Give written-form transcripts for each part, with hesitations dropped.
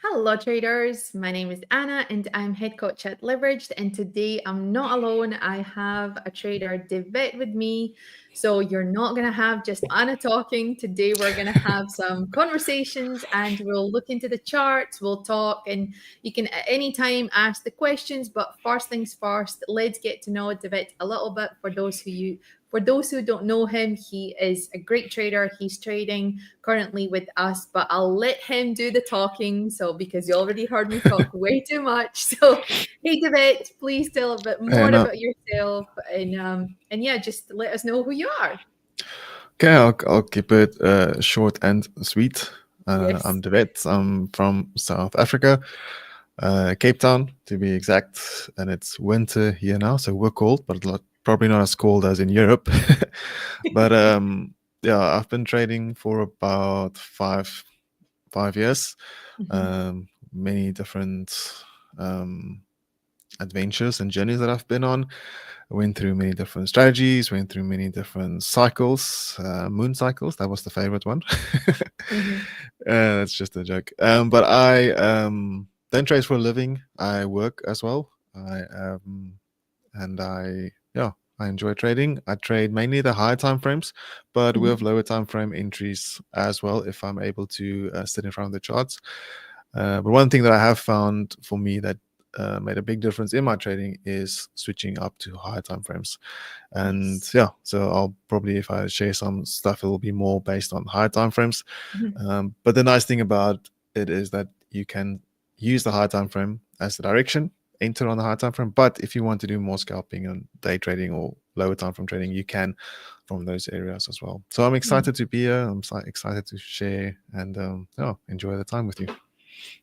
Hello, traders. My name is Anna and I'm head coach at Leveraged. And today I'm not alone. I have a trader, David, with me. So you're not going to have just Anna talking. Today we're going to have some conversations and we'll look into the charts, we'll talk, and you can at any time ask the questions. But first things first, let's get to know David a little bit. For those who don't know him, he is a great trader. He's trading currently with us, but I'll let him do the talking. So, because you already heard me talk way too much. So, hey, David, please tell a bit more And about yourself and yeah, just let us know who you are. okay, I'll keep it short and sweet. Yes. I'm David. I'm from South Africa, Cape Town to be exact, and it's winter here now, so we're cold, but probably not as cold as in Europe. But yeah, I've been trading for about five years. Mhm. Many different adventures and journeys that I've been on. I went through many different strategies, went through many different cycles, moon cycles. That was the favorite one. Mhm. That's just a joke. But I don't trade for a living. I work as well. I enjoy trading. I trade mainly the higher time frames, but we have Mhm. lower time frame entries as well if I'm able to sit in front of the charts. But one thing that I have found for me that made a big difference in my trading is switching up to higher time frames. And Yes. yeah, so I'll probably, if I share some stuff, it will be more based on higher time frames. Mhm. But the nice thing about it is that you can use the higher time frame as the direction, enter on the higher time frame. But if you want to do more scalping and day trading or lower time frame trading, you can from those areas as well. So I'm Mhm. excited to be here. I'm excited to share and enjoy the time with you.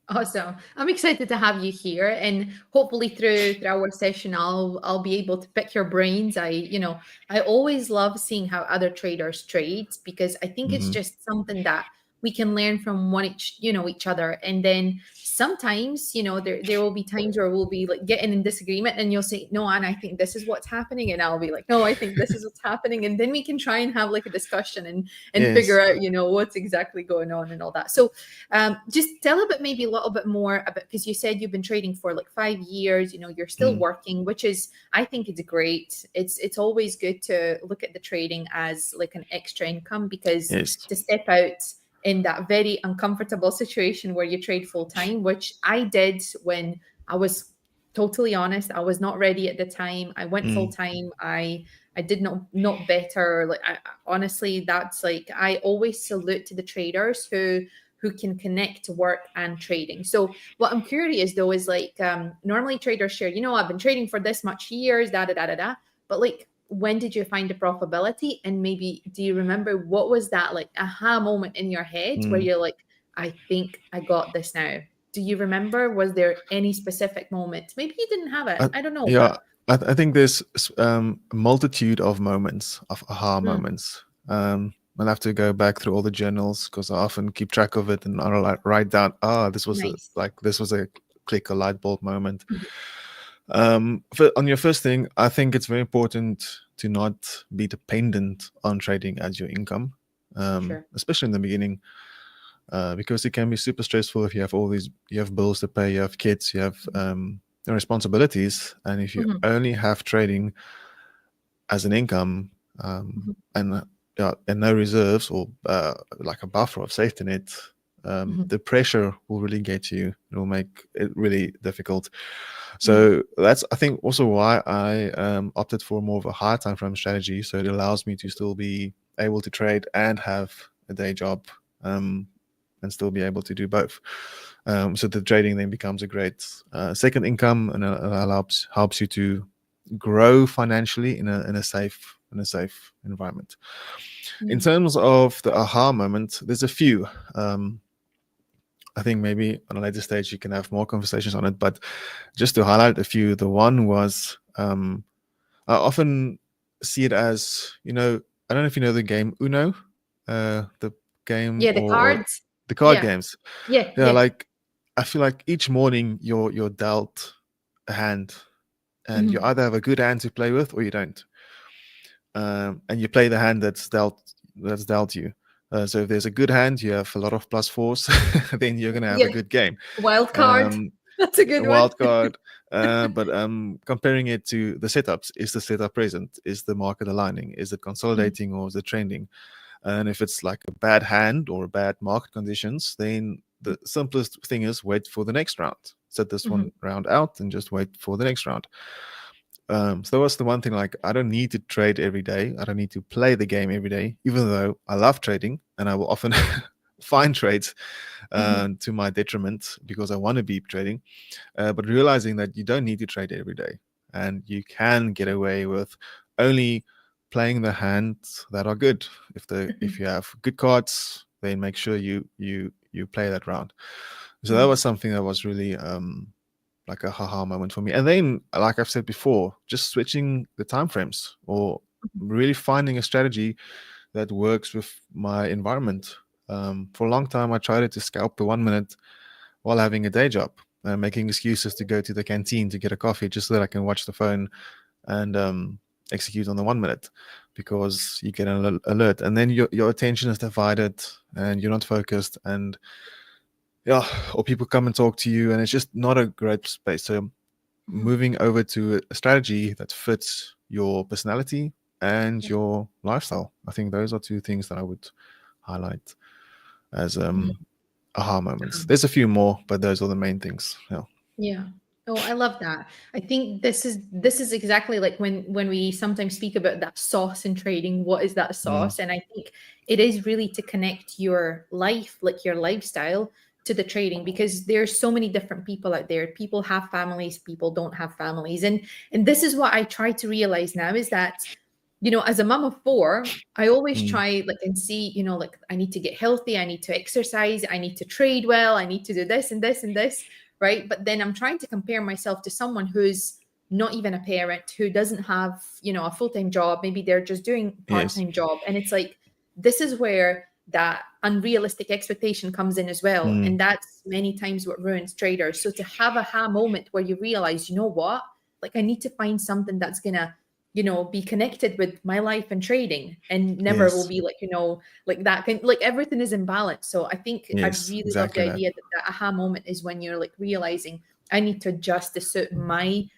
Awesome. I'm excited to have you here and hopefully through our session I'll be able to pick your brains. I always love seeing how other traders trade because I think it's Mm-hmm. just something that we can learn from each other. And then sometimes, there will be times where we'll be like getting in disagreement and you'll say, "No, Anne, I think this is what's happening." And I'll be like, "No, I think this is what's happening." And then we can try and have like a discussion and Yes. figure out, what's exactly going on and all that. So just tell a bit, maybe a little bit more about, because you said you've been trading for like 5 years. You're still Mm. working, which is, I think, it's great. It's always good to look at the trading as like an extra income, because Yes. to step out in that very uncomfortable situation where you trade full time, which I did when I was totally honest, I was not ready at the time. I went full Mm. time. I did not better. Like honestly, that's like, I always salute to the traders who can connect work and trading. So what I'm curious though is like, normally traders share, I've been trading for this much years, da da da da da. But like, when did you find the profitability? And maybe do you remember what was that like aha moment in your head where Mm. you're like, I think I got this now? Do you remember? Was there any specific moment? Maybe you didn't have it. I, I don't know, yeah, but I think there's a multitude of moments, of aha mm, moments. I'll have to go back through all the journals because I often keep track of it and I'll like write down, nice. this was a click, a light bulb moment. Mhm. On your first thing, I think it's very important to not be dependent on trading as your income, Sure. especially in the beginning. Because it can be super stressful if you have bills to pay, you have kids, you have responsibilities, and if you Mhm. only have trading as an income Mhm. and no reserves or like a buffer of safety net, Mhm. the pressure will really get you. It will make it really difficult. Mhm. So that's, I think, also why I opted for more of a high time frame strategy. So it allows me to still be able to trade and have a day job. And still be able to do both. So the trading then becomes a great second income, and helps you to grow financially in a safe environment. In Mhm. terms of the aha moment, there's a few. I think maybe on a later stage you can have more conversations on it, but just to highlight a few, the one was I often see it as, I don't know if you know the game Uno, the game Yeah, the or cards. the card Yeah. games. Yeah. Yeah, Yeah. like I feel like each morning you're dealt a hand, and you Mhm. either have a good hand to play with or you don't. And you play the hand that's dealt you. So if there's a good hand, you have a lot of plus fours, then you're gonna have a Yeah. good game. Wild card. Um, That's a a good one. wild card. But comparing it to the setups, is the setup present? Is the market aligning? Is it Mhm, consolidating or is it trending? And if it's like a bad hand or bad market conditions, then the simplest thing is wait for the next round. Set this mhm, one round out and just wait for the next round. So that was the one thing. Like, I don't need to trade every day. I don't need to play the game every day, even though I love trading and I will often find trades mhm, to my detriment because I want to be trading. But realizing that you don't need to trade every day, and you can get away with only playing the hands that are good. If mhm, you have good cards, then make sure you play that round. So that mhm, was something that was really like a haha moment for me. And then, like I've said before, just switching the time frames or really finding a strategy that works with my environment. For a long time, I tried to scalp the 1 minute while having a day job, making excuses to go to the canteen to get a coffee just so that I can watch the phone and execute on the 1 minute, because you get an alert and then your attention is divided and you're not focused, and yeah, or people come and talk to you and it's just not a great space. So mhm, moving over to a strategy that fits your personality and yeah, your lifestyle, I think those are two things that I would highlight as mhm. aha moments. There's a few more, but those are the main things. Yeah. Yeah. Oh, I love that. I think this is exactly like when we sometimes speak about that sauce in trading. What is that Mm. sauce? And I think it is really to connect your life, like your lifestyle, to the trading, because there's so many different people out there. People have families, people don't have families, and this is what I try to realize now is that, as a mom of four, I always Mm. try like and see, like I need to get healthy, I need to exercise, I need to trade well, I need to do this and this and this, right? But then I'm trying to compare myself to someone who's not even a parent, who doesn't have, a full-time job. Maybe they're just doing Yes. part-time job. And it's like, this is where that unrealistic expectation comes in as well. Mm. And that's many times what ruins traders. So to have a ha moment where you realize, you know what? Like I need to find something that's gonna, be connected with my life and trading, and never will Yes. be like, like that can, like everything is in balance. So I think I Yes. really love the Exactly that. idea that the aha moment is when you're like realizing I need to adjust to suit my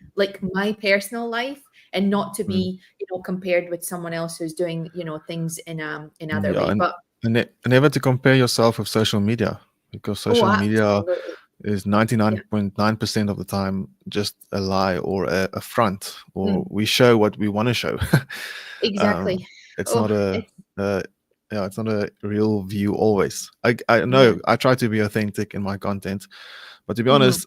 personal life, and not to Mm. be, compared with someone else who's doing, things in other Yeah, way. But and never to compare yourself with social media, because oh, social media absolutely. is Yeah, 99.9% of the time just a lie or a front, or mm, we show what we want to show. um, exactly. it's Oh, not a yeah, it's not a real view always. I yeah. know I try to be authentic in my content, but to be Mhm. honest,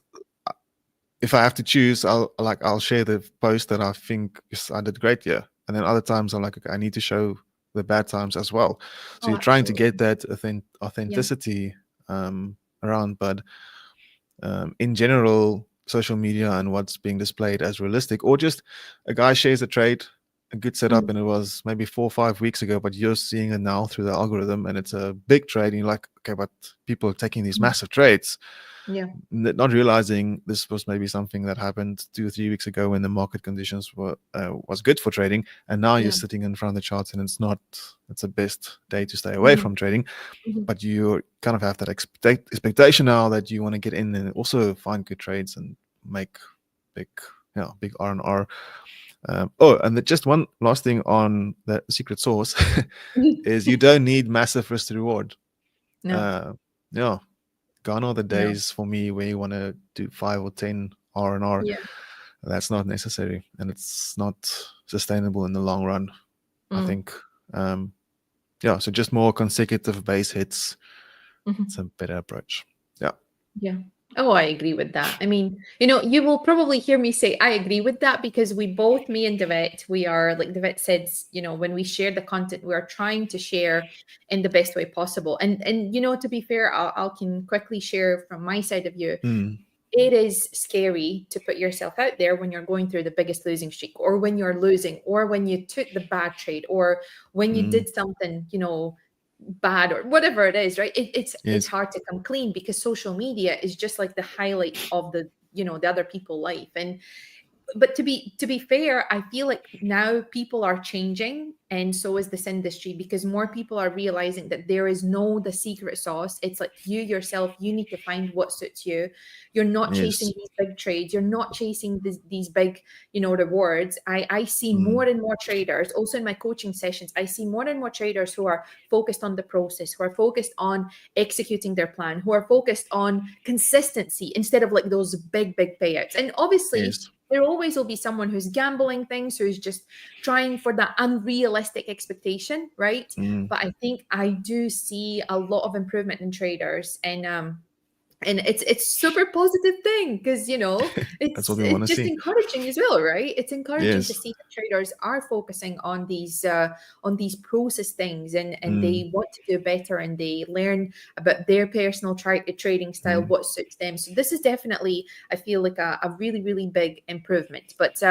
if I have to choose, I'll share the post that I think is I did great here, and then other times I'm like, okay, I need to show the bad times as well. So Oh, you're trying to get absolutely. that Yeah. authenticity around, but in general, social media and what's being displayed as realistic, or just a guy shares a trade, a good setup, Mhm. and it was maybe 4 or 5 weeks ago, but you're seeing it now through the algorithm, and it's a big trade, and you're like, okay, but people are taking these Mhm. massive trades, Yeah. not realizing this was maybe something that happened 2 or 3 weeks ago when the market conditions were was good for trading, and now you're Yeah. sitting in front of the charts and it's not. It's the best day to stay away Mhm. from trading, Mhm. but you kind of have that expectation now that you want to get in and also find good trades and make big, big R&R. Oh, and just one last thing on the secret sauce is you don't need massive risk to reward. No. Uh, yeah, gone are the No. days for me where you want to do 5 or 10 R&R. Yeah. That's not necessary, and it's not sustainable in the long run, I Mm. think. Yeah, so just more consecutive base hits. It's Mhm. a better approach. Yeah. Yeah. Oh, I agree with that. I mean, you will probably hear me say I agree with that, because we both, me and Devet, we are like Devet said, when we share the content, we are trying to share in the best way possible. And to be fair, I'll can quickly share from my side of view. Mm, It is scary to put yourself out there when you're going through the biggest losing streak, or when you're losing, or when you took the bad trade, or when you mm, did something, bad, or whatever it is, right? It's yes. hard to come clean, because social media is just like the highlight of the other people life. And but to be fair, I feel like now people are changing, and so is this industry, because more people are realizing that there is no the secret sauce. It's like you yourself, you need to find what suits you. You're not chasing Yes. these big trades, you're not chasing these big, rewards. I see more Mm. and more traders also in my coaching sessions. I see more and more traders who are focused on the process, who are focused on executing their plan, who are focused on consistency instead of like those big payouts. And obviously Yes. there always will be someone who's gambling things, who's just trying for that unrealistic expectation, right? Mm. But I think I do see a lot of improvement in traders, and it's super positive thing, because That's what we want it's to just see. encouraging as well, right? It's encouraging to Yes. see that traders are focusing on these process things, and Mm. they want to do better, and they learn about their personal trading style, Mm. what suits them. So this is definitely, I feel like, a really really big improvement. But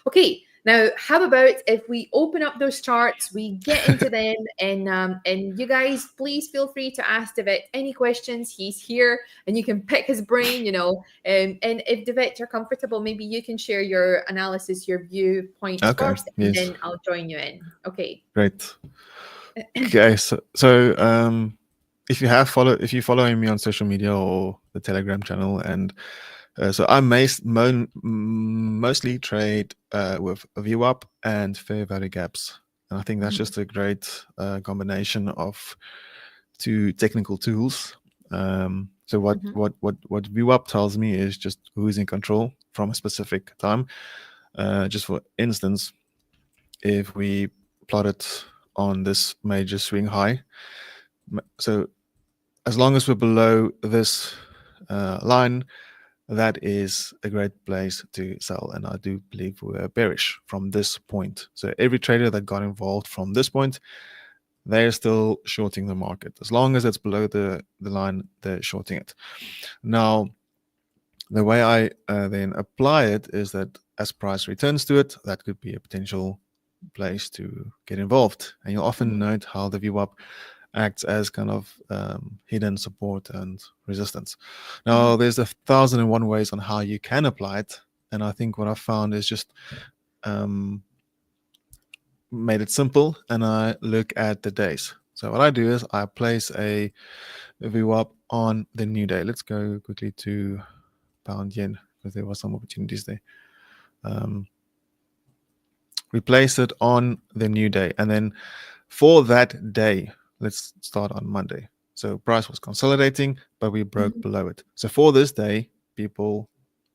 okay, now, how about if we open up those charts, we get into them, and you guys, please feel free to ask David any questions. He's here, and you can pick his brain, and if David, you're comfortable, maybe you can share your analysis, your viewpoint Okay. first, and Yes. then I'll join you in. Okay. Great. Okay. So if you following me on social media or the Telegram channel, and so I mostly trade with VWAP and fair value gaps, and I think that's Mhm, just a great combination of two technical tools. So what mhm, what what what VWAP tells me is just who's in control from a specific time. Just for instance, if we plot it on this major swing high, so as long as we're below this line, that is a great place to sell. And I do believe we're bearish from this point. So every trader that got involved from this point, they're still shorting the market. As long as it's below the line, they're shorting it. Now, the way I then apply it is that as price returns to it, that could be a potential place to get involved. And you'll often mhm, note how the VWAP acts as kind of hidden support and resistance. Now, mhm, there's 1,001 ways on how you can apply it. And I think what I found is just um, made it simple, and I look at the days. So what I do is I place a VWAP on the new day. Let's go quickly to pound yen because there were some opportunities there. Um, we place it on the new day, and then for that day, let's start on Monday. So price was consolidating, but we broke mhm. below it. So for this day, people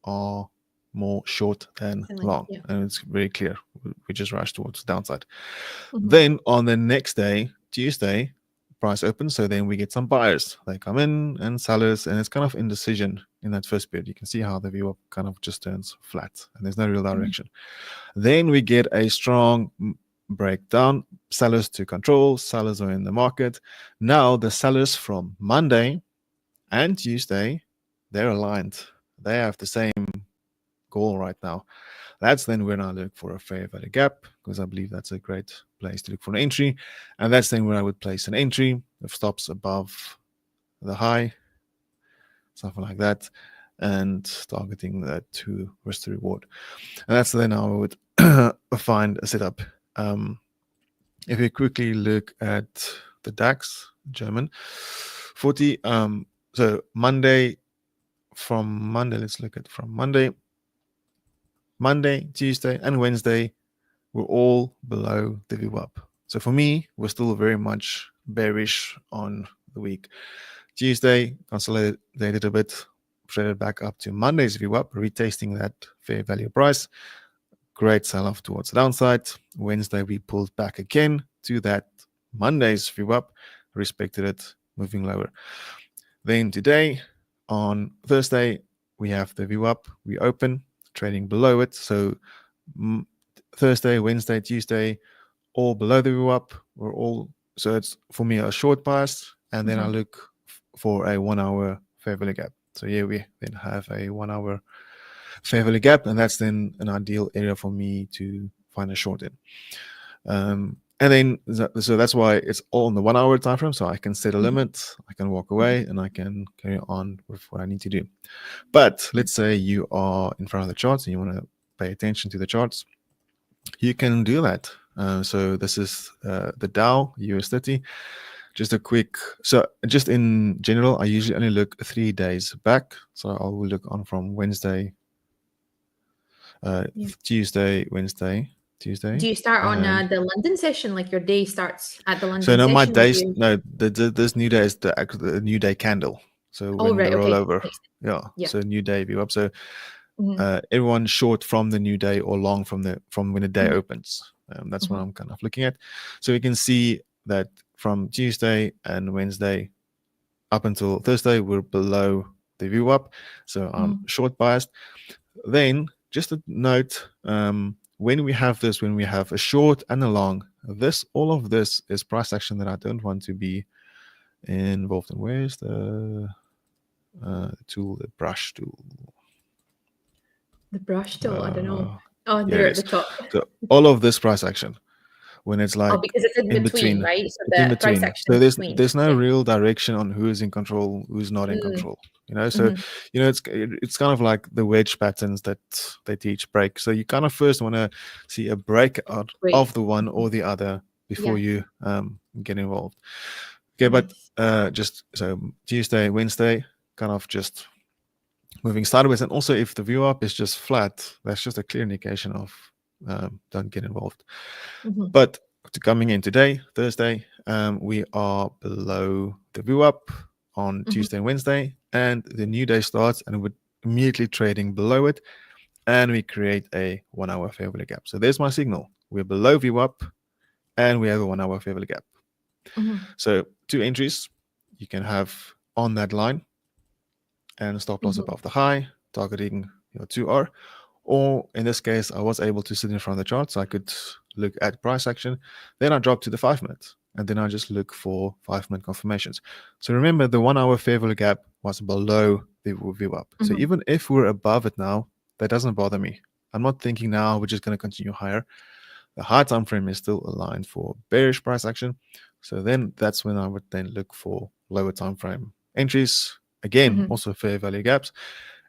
are more short than Selling, long, yeah. and it's very clear. We just rush towards the downside. Mhm, Then on the next day, Tuesday, price opens. So then we get some buyers. They come in and sellers, and it's kind of indecision in that first bid. You can see how the view up kind of just turns flat, and there's no real mhm, direction. Then we get a strong breakdown. Sellers to control. Sellers are in the market. Now the sellers from Monday and Tuesday, they're aligned. They have the same goal right now. That's then when I look for a fair value gap, because I believe that's a great place to look for an entry. And that's then where I would place an entry if stops above the high, something like that, and targeting that to risk to reward. And that's then how I would find a setup. Um, if we quickly look at the DAX, German 40, so Monday, let's look at from Monday, Tuesday, and Wednesday, we're all below the VWAP. So for me, we're still very much bearish on the week. Tuesday, consolidated a bit, traded back up to Monday's VWAP, retesting that fair value price. Great sell off towards the downside. Wednesday, we pulled back again to that Monday's VWAP, respected it, moving lower. Then today, on Thursday, we have the VWAP. We open, trading below it. So Thursday, Wednesday, Tuesday, all below the VWAP. We're all so it's for me a short bias, and then I mhm, look for a 1 hour fair value gap. So yeah, we then have a 1 hour fair value gap, and that's then an ideal area for me to find a short in. And then so that's why it's all in the 1 hour time frame. So I can set a mhm, limit, I can walk mhm, away, and I can carry on with what I need to do. But let's say you are in front of the charts and you want to pay attention to the charts, you can do that. So this is the Dow US 30. Just a quick, so just in general, I usually only look 3 days back. So I will look on from Wednesday, Yeah. Tuesday, Wednesday, Do Tuesday. you start on the London session? Like your day starts at the So London no, my session, or do days, you? no, this new day is the new day candle. So Oh, when the right. Okay. rollover, Makes sense. yeah, Yeah. so new day view up. So Mm-hmm. everyone short from the new day or long from when the day Mm-hmm. opens. That's what I'm kind of looking at. So we can see that from Tuesday and Wednesday up until Thursday, we're below the view up. So I'm Mm-hmm. short biased. Then just a note, when we have this, when we have a short and a long, all of this is price action that I don't want to be involved in. Where's the tool, the brush tool? The brush tool. I don't know. Oh, Here it there at is. the top. So all of this price action, when it's Oh, like because it's in in between, between, right? So it's in the price between. action So in there's between. there's no Yeah. real direction on who is in control, who's not in Mm. control. So Mm-hmm. it's kind of like the wedge patterns that they teach break. So you kind of first want to see a breakout Great. of the one or the other before Yeah. you get involved. Okay, but Nice. just so Tuesday, Wednesday, kind of just moving sideways. And also, if the view up is just flat, that's just a clear indication of don't get involved. Mm-hmm. But coming in today, Thursday, we are below the view up on Mm-hmm. Tuesday and Wednesday, and the new day starts, and we're immediately trading below it, and we create a 1 hour fair value gap. So there's my signal. We're below view up, and we have a 1 hour fair value gap. Mm-hmm. So 2 entries you can have on that line, and stop loss Mm-hmm. above the high, targeting your 2R. Or in this case, I was able to sit in front of the chart, so I could look at price action. Then I drop to the 5 minute, and then I just look for 5 minute confirmations. So remember, the 1 hour fair value gap was below the view up. So Mm-hmm. even if we're above it now, that doesn't bother me. I'm not thinking now we're just going to continue higher. The high time frame is still aligned for bearish price action. So then that's when I would then look for lower time frame entries. Again, Mm-hmm. also fair value gaps.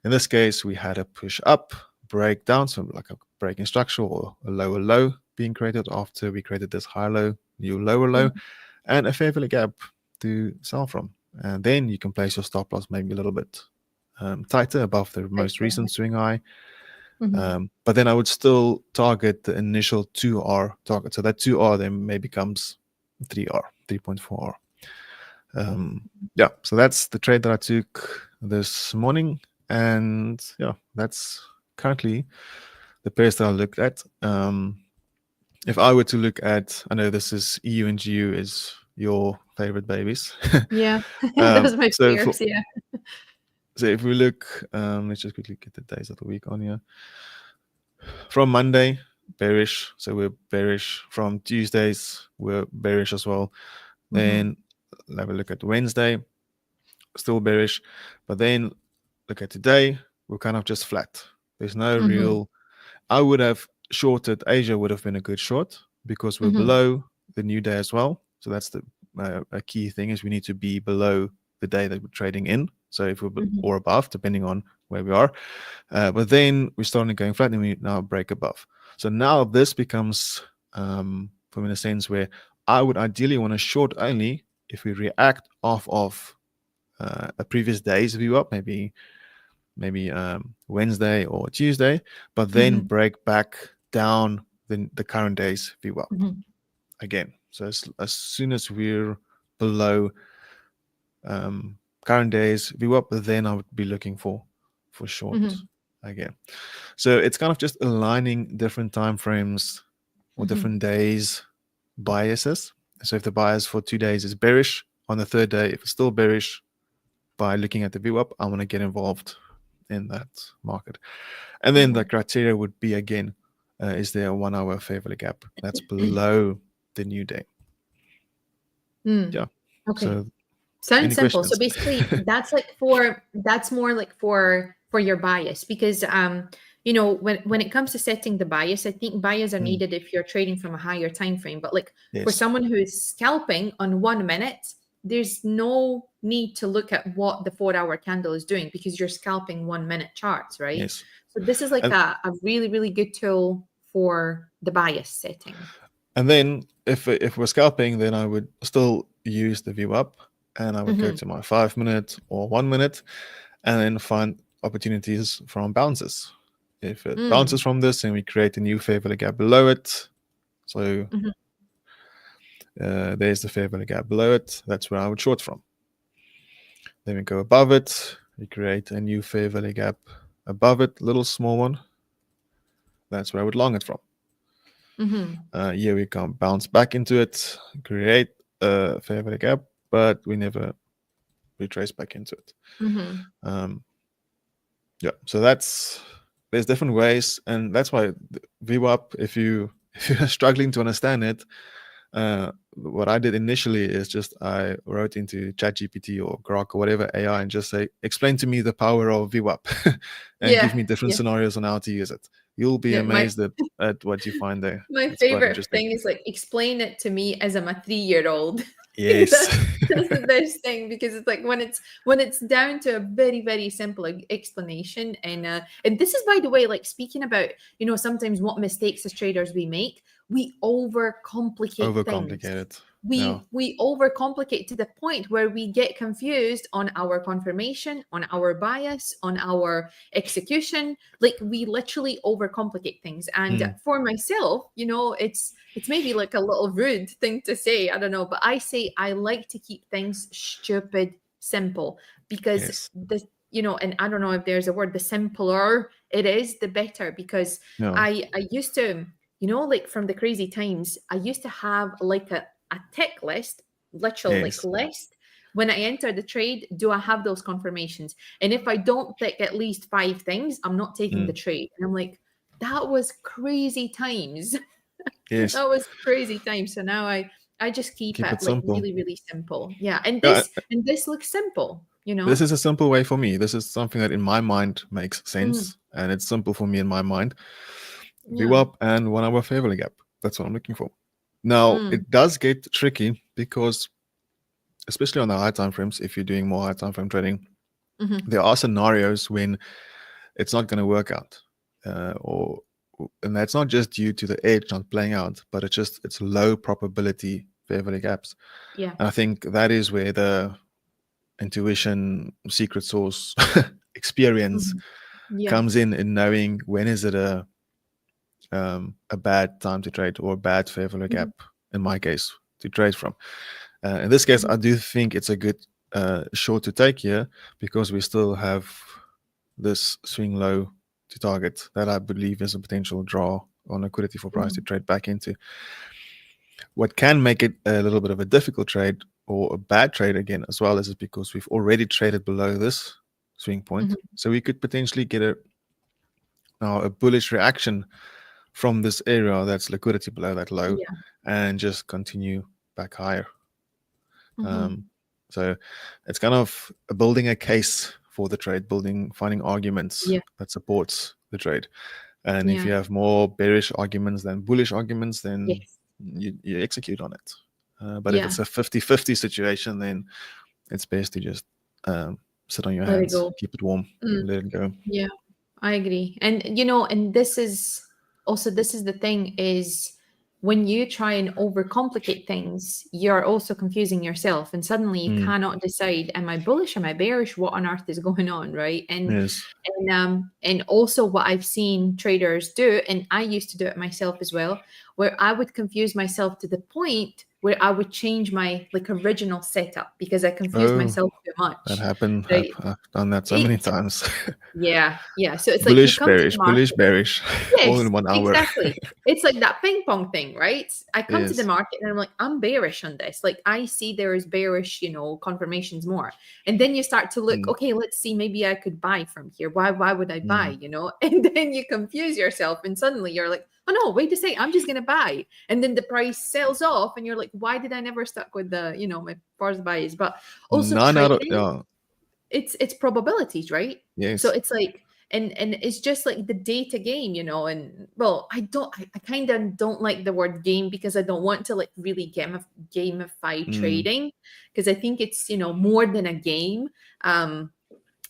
In this case, we had a push up, break down, so like a breaking structure or a lower low being created after we created this high low, new lower low, and a fair value gap to sell from. And then you can place your stop loss maybe a little bit tighter above the most recent swing high. Mm-hmm. But then I would still target the initial 2R target. So that 2R then maybe becomes 3R, 3.4R. Yeah, so that's the trade that I took this morning. And yeah, that's currently the pairs that I looked at. If I were to look at, I know this is EU and GU is your favorite babies. Yeah. Those are my so fears. Yeah. so if we look, let's just quickly get the days of the week on here. From Monday, bearish. So we're bearish. From Tuesdays, we're bearish as well. Then have a look at Wednesday, still bearish. But then look at today, we're kind of just flat. There's no Mm-hmm. real. I would have shorted Asia, would have been a good short because we're Mm-hmm. below the new day as well. So that's the a key thing is we need to be below the day that we're trading in. So if we're or above, depending on where we are. But then we're starting going flat and we now break above. So now this becomes from in a sense where I would ideally want to short only if we react off of a previous day's view up, maybe Wednesday or Tuesday, but then break back down the current day's view up Mm-hmm. again. So as soon as we're below current day's view up, then I would be looking for short Mm-hmm. again. So it's kind of just aligning different time frames or different days biases. So if the bias for 2 days is bearish, on the third day, if it's still bearish, by looking at the view up, I want to get involved in that market. And then the criteria would be again, is there a 1 hour fair value gap that's below the new day? Yeah. Okay. So Sounds any simple. So questions? basically that's more like for your bias because when it comes to setting the bias, I think bias are needed if you're trading from a higher time frame. But like for Yes. someone who is scalping on 1 minute, there's no need to look at what the 4 hour candle is doing because you're scalping 1 minute charts, right? Yes. So this is like And a really, really good tool for the bias setting. and then if we're scalping, then I would still use the view up, and I would go Hmm. to my 5 minute or 1 minute, and then find opportunities from bounces. If it bounces Mm. from this, then we create a new fair value gap below it. So Hmm. there's the fair value gap below it. That's where I would short from. Then we go above it. We create a new fair value gap above it, little small one. That's where I would long it from. Hmm. Here we can bounce back into it, create a fair value gap, but we never retrace back into it. Hmm. Yeah, so there's different ways, and that's why VWAP, if you're struggling to understand it, what I did initially is just I wrote into ChatGPT or Grok or whatever AI and just say, explain to me the power of VWAP and give Yeah. me different Yeah. scenarios on how to use it. You'll be Yeah. amazed at what you find there. My It's quite favorite interesting. thing is like explain it to me as I'm a 3 year old. Yes. That's the best thing because it's like when it's down to a very, very simple explanation. And this is, by the way, like speaking about, sometimes what mistakes as traders we overcomplicate things. Overcomplicated. Yeah. We overcomplicate to the point where we get confused on our confirmation, on our bias, on our execution. Like we literally overcomplicate things. And Mm. for myself, it's maybe like a little rude thing to say, I don't know, but I say I like to keep things stupid simple because Yes. and I don't know if there's a word, the simpler it is, the better. Because No. I used to, like from the crazy times, I used to have like a tick list, literal like Yes. list. When I enter the trade, do I have those confirmations? And if I don't tick at least 5 things, I'm not taking the Mm. trade. And I'm like, that was crazy times. Yes. That was crazy times. So now I just keep Keep it it like simple. really, really simple. Yeah. And Yeah, this looks simple, this is a simple way for me. This is something that in my mind makes Mm, sense, and it's simple for me in my mind. yeah. VWAP and 1 hour fair value gap. That's what I'm looking for. Now, Mm, it does get tricky because, especially on the high time frames, if you're doing more high time frame trading, hmm. there are scenarios when it's not going to work out, or and that's not just due to the edge not playing out, but it's low probability fair value gaps. Yeah. And I think that is where the intuition, secret sauce, experience Hmm. Yeah. comes in knowing when is it a bad time to trade or a bad fair value Hmm. gap, in my case, to trade from. In this case, Hmm. I do think it's a good short to take here because we still have this swing low to target that I believe is a potential draw on liquidity for price to Hmm. trade back into. What can make it a little bit of a difficult trade or a bad trade again as well is because we've already traded below this swing point. Hmm. So we could potentially get a bullish reaction from this area that's liquidity below that low Yeah. and just continue back higher. Hmm. Um, so it's kind of building a case for the trade, finding arguments Yeah. that supports the trade. And if Yeah. you have more bearish arguments than bullish arguments, then Yes. you execute on it. But if Yeah. it's a 50-50 situation, then it's best to just sit on your Let it hands, go. keep it warm, Mm. let it go. Yeah. I agree. And and this is the thing is when you try and overcomplicate things, you're also confusing yourself and suddenly you Mm, cannot decide, am I bullish, am I bearish, what on earth is going on, right? yes. And also what I've seen traders do, and I used to do it myself as well, where I would confuse myself to the point where I would change my like original setup because I confused Oh, myself too that much. happened. Right? I've done that so many It times. Yeah, yeah. So it's like you Bullish, come to the bearish, bullish, market. bearish, all Yes, in 1 hour. exactly. It's like that ping pong thing, right? I come to the Yes. market and I'm like, I'm bearish on this. Like I see there is bearish, confirmations more. And then you start to look, Mm, okay, let's see, maybe I could buy from here. Why would I mm. buy? And then you confuse yourself and suddenly you're like, oh no, wait a second, I'm just gonna buy. And then the price sells off and you're like, why did I never stuck with my first buys? But also None out of trading, yeah. it's probabilities, right? So Yes. it's like and it's just like the data game, and well, I kind of don't like the word game because I don't want to like really gamify Mm, trading, because I think it's more than a game.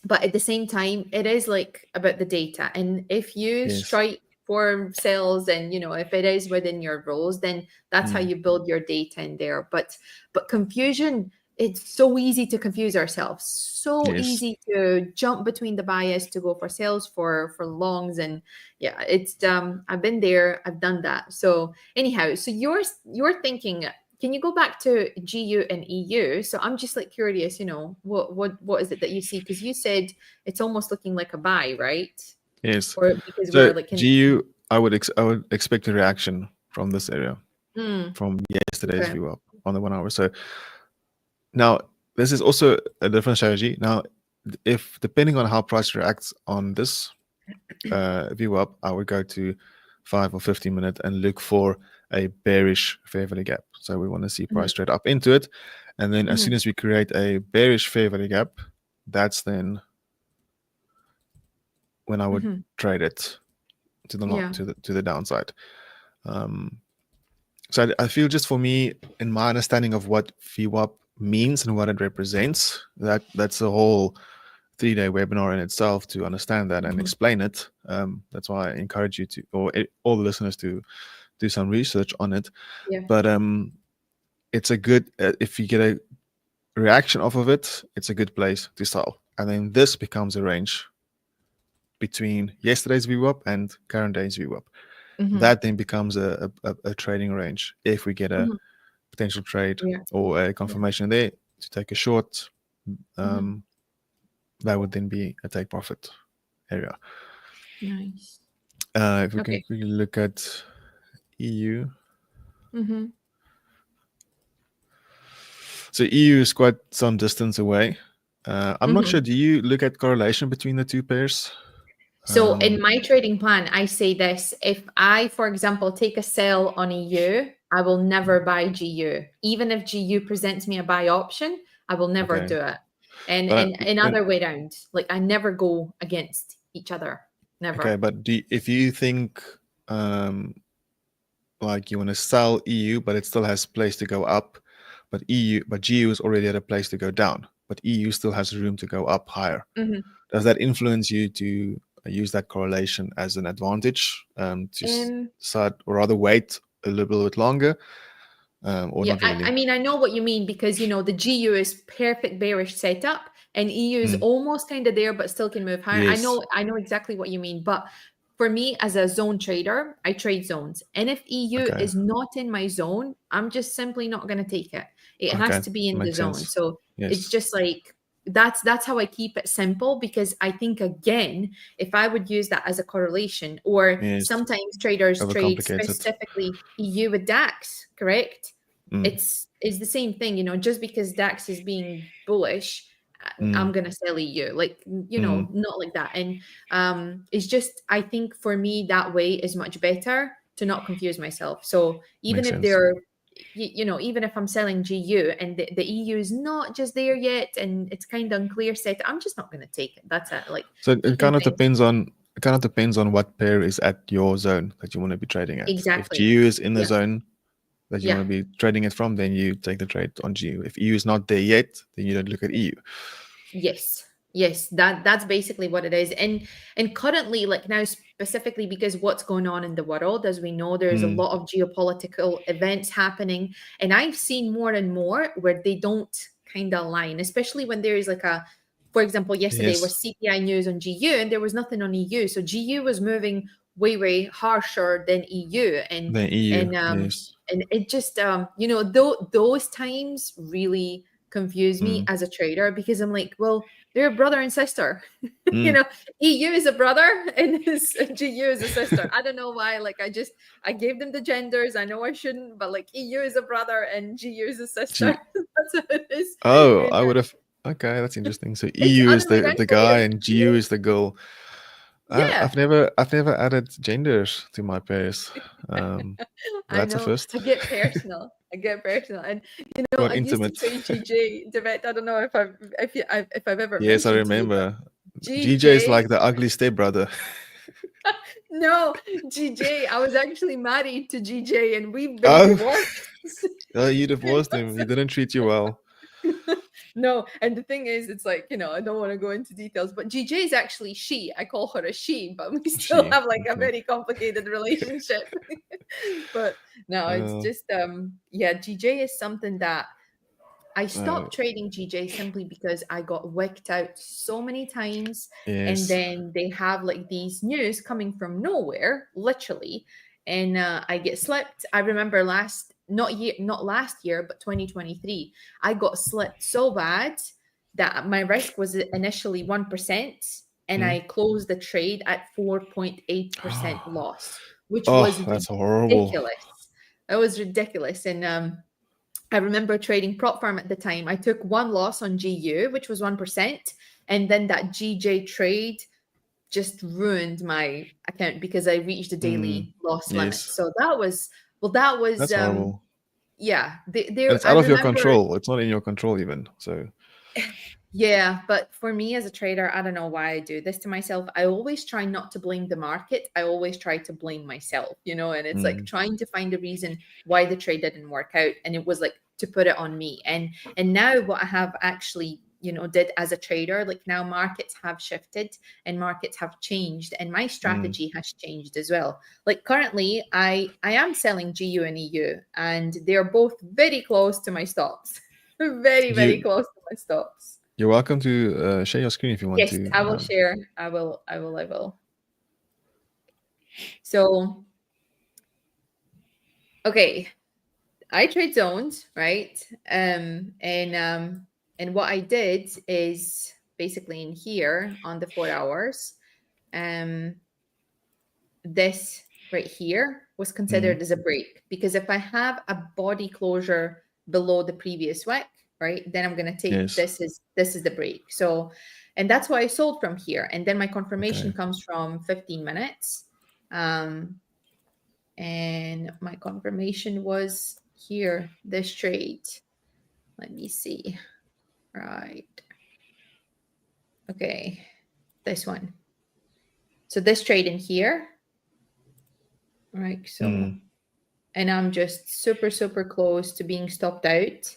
But at the same time, it is like about the data, and if you yes. strike for sales, and if it is within your roles, then that's how Mm, you build your data in there. But confusion, it's so easy to confuse ourselves, so yes. easy to jump between the bias to go for sales, for longs. And yeah, it's I've been there, I've done that. So anyhow, so you're thinking, can you go back to GU and EU? So I'm just like curious, what is it that you see? Because you said it's almost looking like a buy, right? Yes. Or because So we're like in. GU, I would expect a reaction from this area, Mm, from yesterday's okay. view up on the 1 hour. So now this is also a different strategy. Now, if depending on how price reacts on this view up, I would go to 5 or 15 minute and look for a bearish fair value gap. So we want to see Mhm, price trade up into it, and then as mhm, soon as we create a bearish fair value gap, that's then when I would mhm. trade it Yeah. to the downside. Um, so I feel, just for me, in my understanding of what VWAP means and what it represents, that's a whole 3-day webinar in itself to understand that and Mhm. explain it. That's why I encourage you to, or all the listeners, to do some research on it. Yeah. But it's a good, if you get a reaction off of it, it's a good place to sell. And then this becomes a range between yesterday's VWAP and current day's VWAP. Mhm, That then becomes a trading range if we get a mhm. potential trade Yeah. or a Yeah. confirmation there to take a short. Mhm. Um, that would then be a take profit area. Nice. If we can Okay. quickly look at EU. Mhm. So EU is quite some distance away. I'm not sure. Mhm. Do you look at correlation between the two pairs? So in Um, my trading plan, I say this: if I, for example, take a sell on EU, I will never buy GU. Even if GU presents me a buy option, I will never okay, do it. And but and other way around, like I never go against each other. okay, Never. but if you think um, like you want to sell EU, but it still has place to go up, but GU is already at a place to go down, but EU still has room to go up higher. Mhm. Does that influence you to use that correlation as an advantage, to Um, decide, or rather wait a little bit longer, or Yeah, not I really? mean, I know what you mean, because the GU is perfect bearish setup, and EU is Mm, almost kind of there, but still can move higher. I yes. know, I know exactly what you mean. But for me, as a zone trader, I trade zones, and if EU Okay. is not in my zone, I'm just simply not going to take it. It has Okay. to be in the Makes zone. sense. So it's Yes. just like that's how I keep it simple, because I think, again, if I would use that as a correlation, or Yes. sometimes traders trade Overcomplicates it. specifically EU with DAX, correct? Mm, It's the same thing, just because DAX is being bullish, I'm mm, gonna sell EU, like, mm. not like that. And it's just, I think for me that way is much better, to not confuse myself. So even Makes if sense. they're, even if I'm selling GU and the EU is not just there yet, and it's kind of unclear set, I'm just not gonna take it. That's it. Like, So keeping things it kind of depends on what pair is at your zone that you want to be trading at. If exactly. GU is in the Yeah. zone that you Yeah. want to be trading it from, then you take the trade on GU. If EU is not there yet, then you don't look at EU. Yes. Yes, that's basically what it is. And currently, like now, specifically because what's going on in the world, as we know, there's a Mm, lot of geopolitical events happening. And I've seen more and more where they don't kind of align, especially when there is like for example, yesterday yes. was CPI news on GU and there was nothing on EU. So GU was moving way, way harsher than EU. And Then EU. and Yes. it just those times really confuse me Mm, as a trader, because I'm like, well, they're brother and sister. you mm. know, EU is a brother and GU is a sister. I don't know why. Like, I gave them the genders. I know I shouldn't, but like, EU is a brother and GU is a sister. G. That's what it is. Oh, And I would have. Okay, that's interesting. So it's EU is other way around the for you. guy and GU is the girl. Yeah, I've never added genders to my pairs. I That's a know. first. I get personal. I get personal. And Quite I used to intimate. trade GJ. Devet, I don't know if I've ever Yes, I mentioned to you, but remember. GJ is GJ. like the ugly stepbrother. No, GJ. I was actually married to GJ and we've been Oh, divorced. you divorced him. He didn't treat you well. No, and the thing is, it's like, I don't want to go into details, but GJ is actually she. I call her a she, but we still She. have like a Okay. very complicated relationship. But no, it's Uh, just yeah, GJ is something that I uh, stopped trading GJ simply because I got wicked out so many times. And yes. then they have like these news coming from nowhere, literally. And I get slipped. I remember not last year, but 2023, I got slipped so bad that my risk was initially 1%. And Hmm? I closed the trade at 4.8% loss, which was Oh, that's horrible. ridiculous. It was ridiculous. And I remember trading propfirm at the time. I took one loss on GU, which was 1%. And then that GJ trade just ruined my account because I reached the Mm, daily loss limit. yes. So that was That's horrible. yeah. And There it's I out of your remember. control. It's not in your control even. So, Yeah, but for me as a trader, I don't know why I do this to myself. I always try not to blame the market. I always try to blame myself, and it's like mm, trying to find a reason why the trade didn't work out. And it was like to put it on me. And now what I have actually, did as a trader, like now markets have shifted and markets have changed and my mm. strategy has changed as well. Like currently I am selling GU and EU and they're both very close to my stops. Very, very You close to my stops. you're welcome to share your screen if you want Yes, to. I will share. I will. So, okay, I trade zones, right? And what I did is basically in here on the 4 hours, um, this right here was Mm, considered as a break because if I have a body closure below the previous wick, right, then I'm gonna take yes. this is the break. So, and that's why I sold from here. And then my confirmation Okay. comes from 15 minutes. Um, and my confirmation was here, this trade. Let me see. Right. Okay. This one. So this trade in here. Right. So Mm, and I'm just super, super close to being stopped out.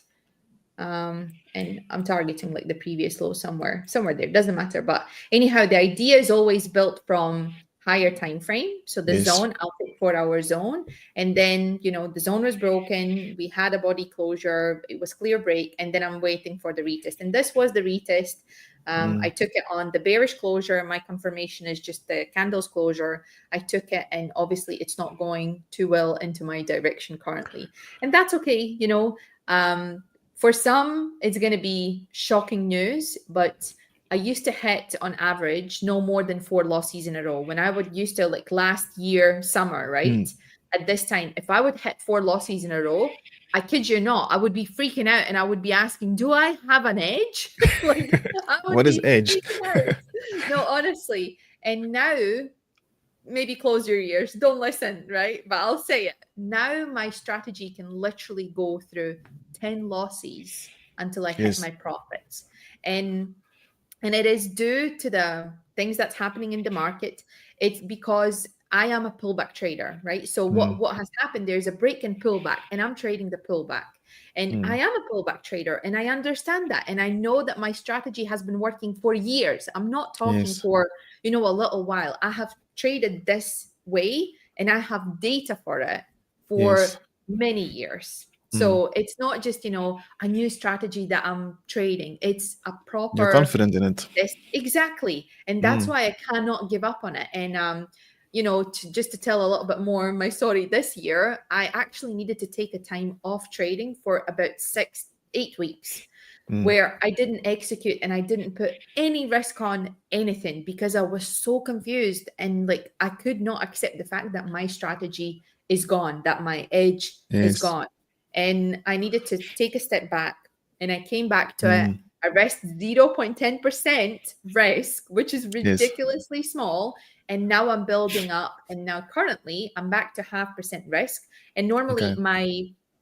And I'm targeting like the previous low somewhere there. Doesn't matter. But anyhow, the idea is always built from higher time frame. So the yes. zone, I'll take 4 hour zone. And then, the zone was broken. We had a body closure. It was clear break. And then I'm waiting for the retest. And this was the retest. I Mm, took it on the bearish closure. My confirmation is just the candles closure. I took it, and obviously it's not going too well into my direction currently. And that's okay. For some, it's going to be shocking news, but I used to hit on average no more than 4 losses in a row. When I would used to like last year, summer, right? mm. At this time, if I would hit 4 losses in a row, I kid you not, I would be freaking out and I would be asking, do I have an edge? Like, I would What is be edge? freaking out. No, honestly. And now, maybe close your ears, don't listen, right? But I'll say it. Now my strategy can literally go through 10 losses until I hit Yes. my profits. And and it is due to the things that's happening in the market. It's because I am a pullback trader, right? So what Mm, what has happened, there's a break and pullback, and I'm trading the pullback. And I mm. am a pullback trader, and I understand that, and I know that my strategy has been working for years. I'm not talking Yes. for a little while. I have traded this way and I have data for it Yes. for many years. Mm. So it's not just, a new strategy that I'm trading. It's a You're proper confident in it. this exactly. And that's Mm, why I cannot give up on it. And just to tell a little bit more my story this year, I actually needed to take a time off trading for about 6 8 weeks mm. where I didn't execute and I didn't put any risk on anything because I was so confused and like I could not accept the fact that my strategy is gone, that my edge is Yes. gone. And I needed to take a step back and I came back to it. Mm. I risked 0.10% risk, which is Yes. ridiculously small. And now I'm building up. And now currently I'm back to 0.5% risk. And normally Okay.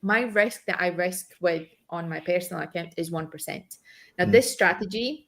my risk that I risk with on my personal account is 1%. Now, Mm. this strategy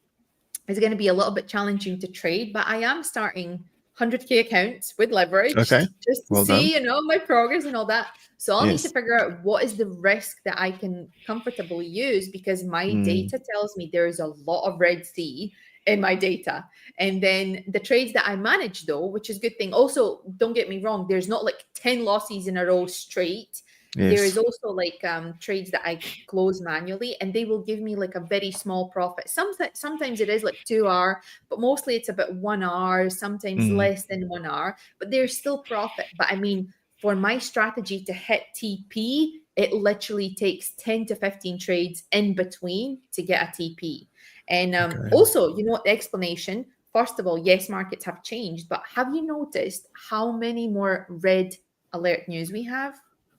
is going to be a little bit challenging to trade, but I am starting 100K accounts with Okay. leveraged just to Well done. see, my progress and all that. So I'll need to Yes. figure out what is the risk that I can comfortably use, because my Mm, data tells me there is a lot of red sea in my data. And then the trades that I manage, though, which is a good thing. Also, don't get me wrong, there's not like 10 losses in a row straight. There is yes. also like trades that I close manually, and they will give me like a very small profit. Sometimes it is like 2 hour, but mostly it's about 1 hour, sometimes Mm, less than 1 hour, but there's still profit. But I mean, for my strategy to hit TP, it literally takes 10 to 15 trades in between to get a TP. And okay. also, the explanation. First of all, yes, markets have changed, but have you noticed how many more red alert news we have?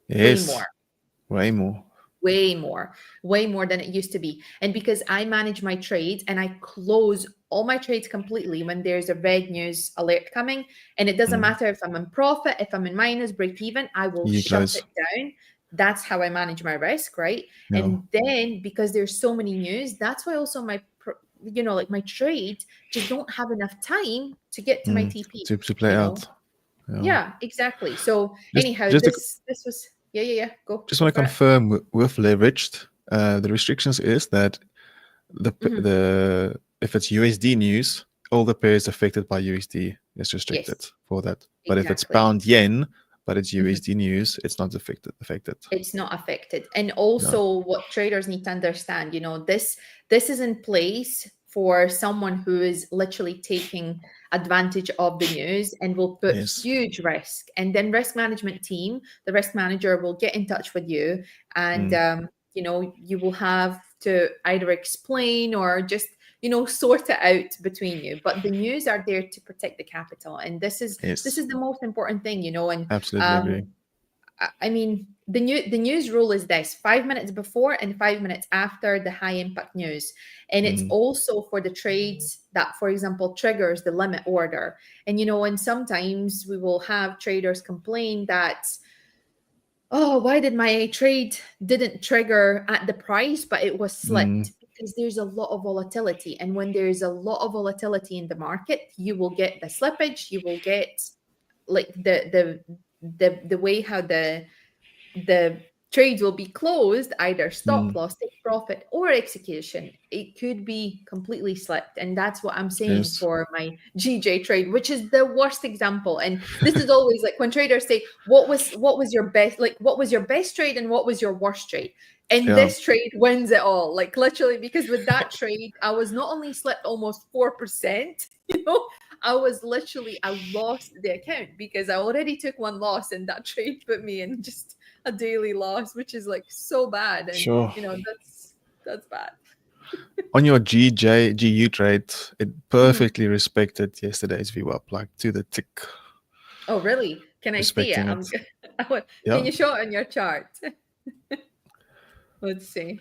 Way more, Yes. Way more. way more, way more than it used to be. And because I manage my trades and I close all my trades completely when there's a red news alert coming, and it doesn't Mm, matter if I'm in profit, if I'm in minus, break even, I will you shut close. it down. That's how I manage my risk, right? Yeah. And then because there's so many news, that's why also like my trades just don't have enough time to get to my Mm, TP, to play you know? out. Yeah. Yeah, exactly. So Just anyhow, just to, this was, yeah. Go just go want to for it. confirm with leveraged, the restrictions is that Mhm. the if it's USD news, all the pairs affected by USD is restricted Yes, for that. But if it's exactly. pound yen, but it's Mhm. USD news, it's not affected. It's not affected. And No. also what traders need to understand, this is in place for someone who is literally taking advantage of the news and will put Yes. huge risk. And then risk management team, the risk manager will get in touch with you, and Mm, you will have to either explain or just sort it out between you. But the news are there to protect the capital, and this yes. is the most important thing. And Absolutely um agree. I mean, the news rule is this: 5 minutes before and 5 minutes after the high impact news. And it's Mm, also for the trades that, for example, triggers the limit order. And sometimes we will have traders complain that, oh, why did my trade didn't trigger at the price, but it was mm, slipped? Because there's a lot of volatility. And when there's a lot of volatility in the market, you will get the slippage, you will get like the way how the trades will be closed, either stop mm, loss, take profit, or execution. It could be completely slipped. And that's what I'm saying yes. for my GJ trade, which is the worst example. And this is always like when traders say, what was your best, like what was your best trade and what was your worst trade? And Yeah. this trade wins it all. Like literally, because with that trade, I was not only slipped almost 4%, I lost the account because I already took one loss, and that trade put me in just a daily loss, which is like so bad. And Sure. that's bad. On your GU trade, it Mhm. perfectly respected yesterday's VWAP, like to the tick, Oh, really? Can I see it? respecting it. Can Yeah. you show it on your chart? Let's see.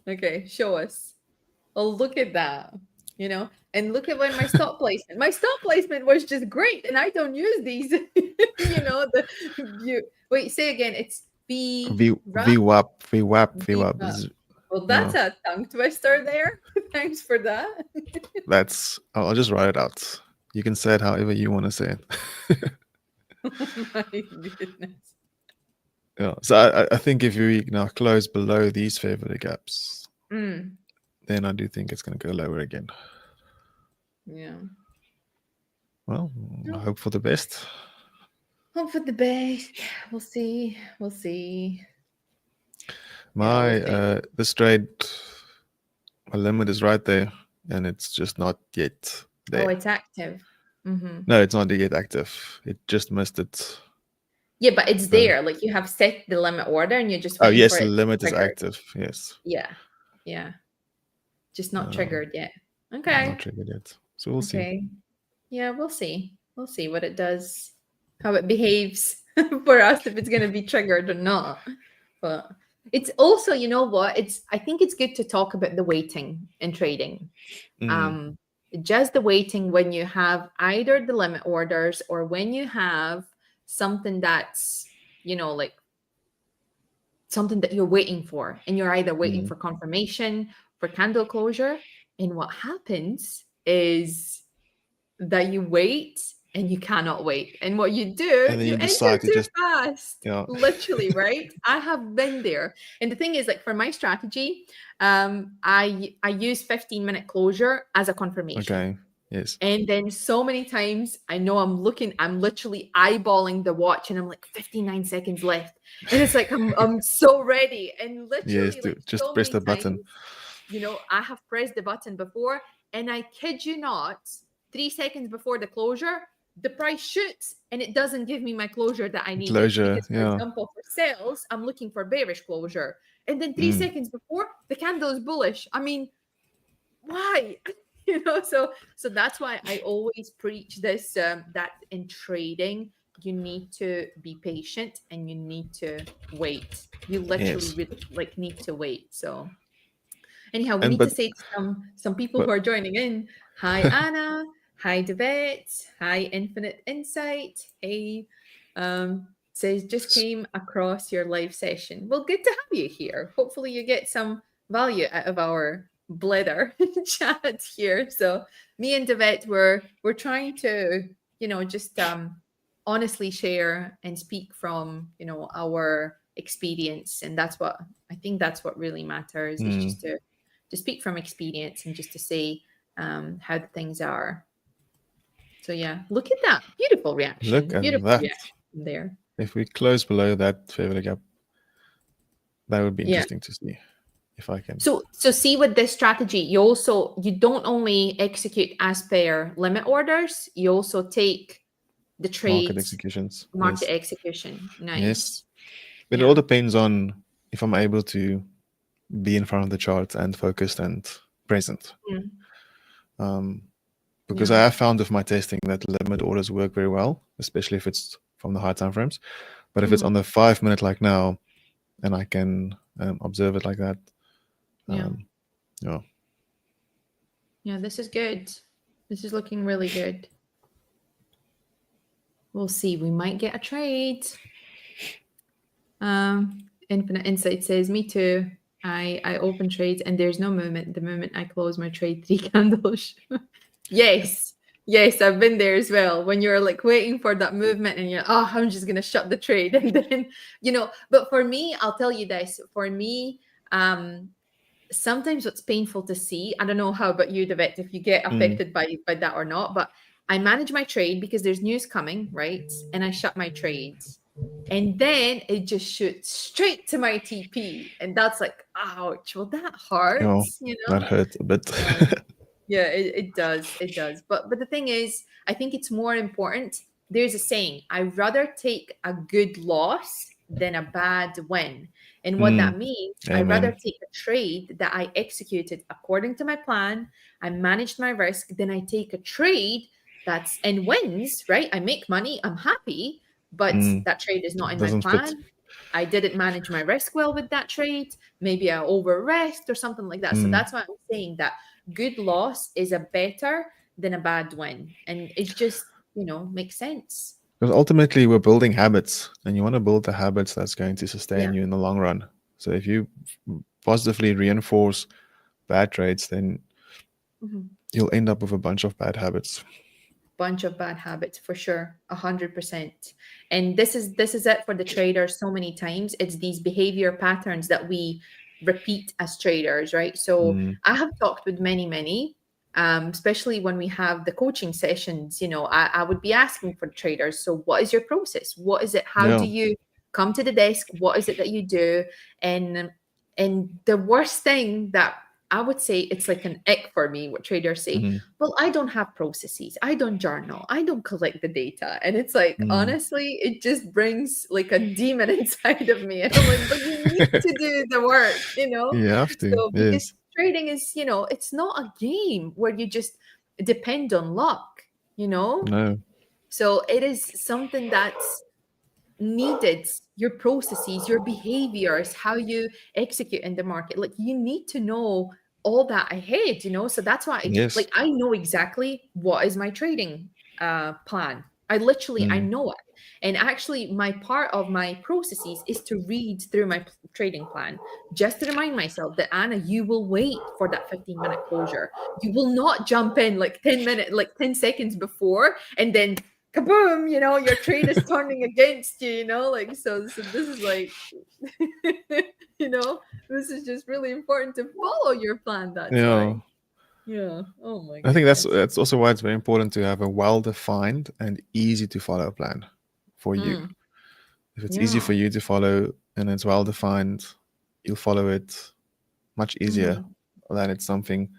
Okay, show us. Oh, look at that. And look at when my stop placement. My stop placement was just great, and I don't use these. Wait, say again. It's VWAP, VWAP, V VWAP. Well, that's Yeah. a tongue twister there. Thanks for that. That's. I'll just write it out. You can say it however you want to say it. Oh my goodness. Yeah. So I think if you now close below these fair value gaps, Mm, then I do think it's going to go lower again. yeah. Well, I No, hope for the best. hope for the best. We'll see. We'll see. Yeah, we'll My see. this trade, my limit is right there, and it's just not yet Oh, there. it's active. Mm-hmm. No, it's not yet active. It just missed it. Yeah, but it's Uh, there. Like you have set the limit order and you're just oh waiting for yes, it the to be limit is triggered. active. Yes, Yeah. Yeah. Just not uh, triggered yet. not Okay. triggered yet. So we'll see. Okay. Yeah, we'll see. We'll see what it does, how it behaves for us, if it's gonna be triggered or not. But it's also, you know what? I think it's good to talk about the waiting in trading. Mm, Um, just the waiting when you have either the limit orders or when you have something that's, like something that you're waiting for, and you're either waiting mm, for confirmation for candle closure, And what happens is that you wait and you cannot wait. And what you do, And then you you enter decide to too just, fast. yeah, Literally, right? I have been there. And the thing is, like for my strategy, I use 15-minute closure as a confirmation. okay, yes, And then so many times I know I'm literally eyeballing the watch and I'm like 59 seconds left. And it's like I'm so ready. And yes, literally to like just so press many the times, button. I have pressed the button before, and I kid you not, 3 seconds before the closure, the price shoots and it doesn't give me my closure that I needed. Closure, Because, for yeah. example, for sales, I'm looking for bearish closure. And then three Mm, seconds before, the candle is bullish. I mean, why? So that's why I always preach this, that in trading, you need to be patient and you need to wait. You literally yes. really, like, need to wait. So anyhow, we And need to but say to some people who but are joining in, hi Anna, hi Devet, hi Infinite Insight, hey, says just s- came across your live session. Well, good to have you here. Hopefully you get some value out of our blether chat here. So me and Devet we're trying to, just honestly share and speak from, our experience. And that's what I think, that's what really matters, is mm, just to speak from experience and just to say, how the things are. So yeah, look at that look at beautiful that. reaction there. If we close below that fair value gap, that would be Yeah. interesting to see if I can. So see, with this strategy, you don't only execute as per limit orders, you also take the Market trades, executions. market Yes. execution. Yes. Nice. But it all Yeah. depends on if I'm able to be in front of the chart and focused and present. Mm. Um, because I Yeah. have found with my testing that limit orders work very well, especially if it's from the high time frames. But if it's Mhm. on the 5 minute like now, and I can observe it like that, Yeah. yeah, Yeah. This is good. This is looking really good. We'll see. We might get a trade. Infinite Insight says, "Me too. I open trades and there's no movement. The moment I close my trade, three candles." Yes, yes, I've been there as well. When you're like waiting for that movement and you're, oh, I'm just gonna shut the trade, and then But for me, I'll tell you this. For me, um, sometimes what's painful to see, I don't know how about you, David, if you get mm, affected by that or not, but I manage my trade because there's news coming, right? And I shut my trades. And then it just shoots straight to my TP. And that's like, ouch, well, that yeah, hurts, that hurt a bit. Yeah. Yeah, it does. It does. But the thing is, I think it's more important. There's a saying, I'd rather take a good loss than a bad win. And what Mm, that means, I'd rather amen. take a trade that I executed according to my plan, I managed my risk, than I take a trade that's and wins, right? I make money, I'm happy, but Mm, that trade is not in my doesn't fit. plan. I didn't manage my risk well with that trade. Maybe I over risked or something like that. So Mm. that's why I'm saying that good loss is a better than a bad win. And it just, makes sense. Because ultimately, we're building habits, and you want to build the habits that's going to sustain Yeah. you in the long run. So if you positively reinforce bad traits, then Mhm. you'll end up with a bunch of bad habits. Bunch of bad habits for sure, 100%. And this is it for the traders. So many times it's these behavior patterns that we repeat as traders, right? So Mm. I have talked with many, especially when we have the coaching sessions. I would be asking for the traders, so what is your process? What is it? How do Yeah. you come to the desk? What is it that you do? And and the worst thing that I would say, it's like an ick for me, what traders say, Mm. well, I don't have processes, I don't journal, I don't collect the data. And it's like, Mm. honestly, it just brings like a demon inside of me. And I'm like, but you need to do the work, You have to. so because Yes. trading is, it's not a game where you just depend on luck, you know No. so it is something that's needed. Your processes, your behaviors, how you execute in the market, like you need to know all that ahead. So that's why Yes. I know exactly what is my trading plan. I Mm. know it. And actually, my part of my processes is to read through my trading plan just to remind myself that Anna, you will wait for that 15-minute closure. You will not jump in like 10 seconds before and then kaboom, your trade is turning against you, like so this is like you know, this is just really important to follow your plan. That's Yeah. why. Yeah. Oh my I think that's goodness. that's also why it's very important to have a well-defined and easy to follow plan for you. Mm, If it's easy yeah. for you to follow and it's well-defined, you'll follow it much easier Hmm. than it's something.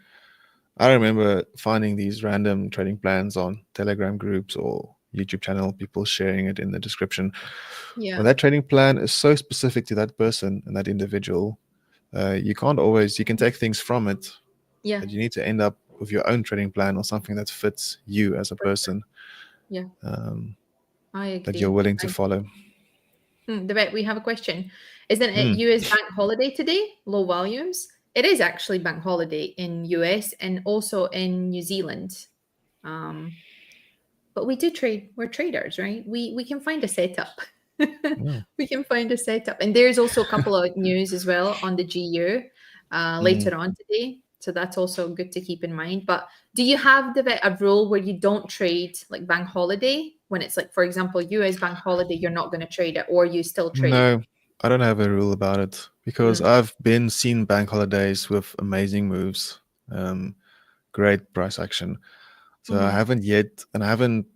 I remember finding these random trading plans on Telegram groups or YouTube channel, people sharing it in the description. When Yeah. that trading plan is so specific to that person and that individual, you can't always, you can take things from it, Yeah. but you need to end up with your own trading plan or something that fits you as a person, Yeah. um, I that you're agree. willing to follow. Debate, we have a question. Isn't it Mm. US bank holiday today? Low volumes? It is actually bank holiday in US and also in New Zealand. Um, but we do trade. We're traders, right? We can find a setup. Yeah. We can find a setup. And there's also a couple of news as well on the GU Mm. later on today. So that's also good to keep in mind. But do you have a rule where you don't trade like bank holiday when it's like, for example, US bank holiday, you're not going to trade it, or you still trade? No, I don't have a rule about it because Mm, I've been seen bank holidays with amazing moves, um, great price action. So I mm-hmm, haven't yet, and I haven't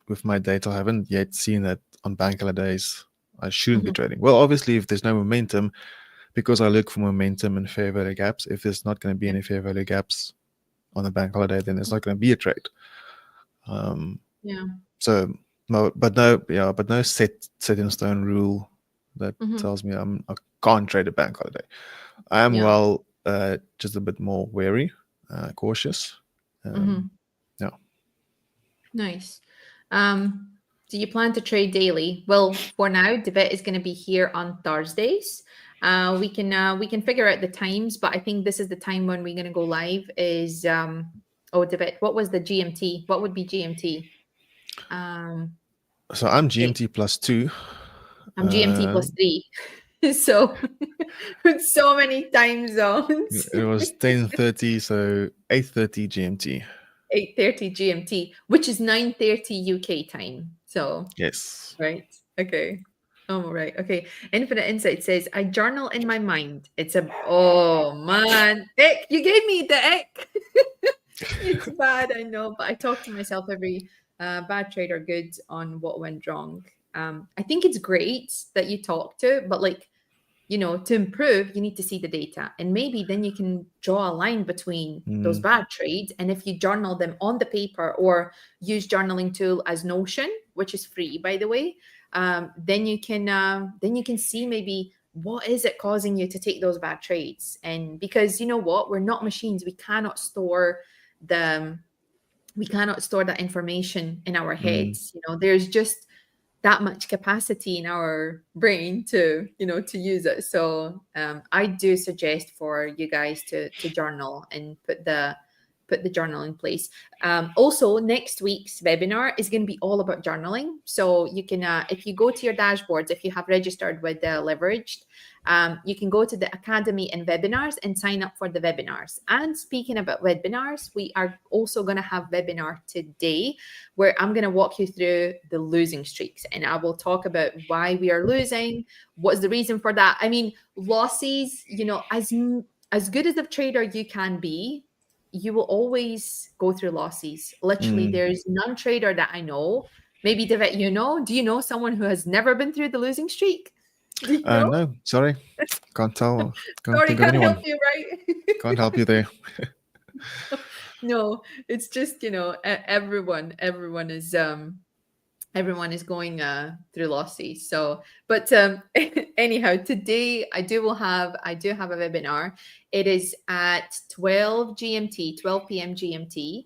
with my data, I haven't yet seen that on bank holidays I shouldn't be mm-hmm, trading. Well, obviously, if there's no momentum, because I look for momentum and fair value gaps. If there's not going to be yeah, any fair value gaps on a bank holiday, then there's not going to be a trade. Um, yeah, so no, but no, yeah, but no set in stone rule that mm-hmm, tells me I can't trade a bank holiday. I am yeah, well, just a bit more wary, cautious. mm-hmm. Yeah. Nice. Um, do you plan to trade daily? Well, for now, Devet is going to be here on Thursdays. We can figure out the times, but I think this is the time when we're going to go live. Is oh Devet, what was the GMT? What would be GMT? Um, So I'm it, GMT plus two. I'm GMT Uh, plus three, so with so many time zones. it was 10:30, so 8:30 GMT. 8:30 GMT, which is 9:30 UK time. So Yes. right. Okay. Oh, right. Okay. Infinite Insight says, I journal in my mind. It's a, oh man. Ick, you gave me the ick. It's bad, I know, but I talk to myself every bad trade or good on what went wrong. I think it's great that you talk to, but like, to improve, you need to see the data. And maybe then you can draw a line between those Mm, bad trades. And if you journal them on the paper or use journaling tool as Notion, which is free, by the way, then you can see maybe what is it causing you to take those bad trades. And because you know what, we're not machines. The we cannot store that information in our mm, heads. There's just that much capacity in our brain to use it. So I do suggest for you guys to journal and put the journal in place. Also, next week's webinar is going to be all about journaling. So you can, if you go to your dashboards, if you have registered with the Leveraged, you can go to the Academy and webinars and sign up for the webinars. And speaking about webinars, we are also going to have webinar today where I'm going to walk you through the losing streaks and I will talk about why we are losing, what's the reason for that. I mean, losses, as good as a trader you can be, you will always go through losses. Literally, mm. there's none trader that I know. Maybe Devet, do you know someone who has never been through the losing streak? Do you know? No, sorry, can't tell. Can't Sorry, think of can't help anyone. you, right? Can't help you there. No, it's just, everyone is going through losses. So but anyhow, today I do have a webinar. It is at 12 GMT, 12 p.m. GMT,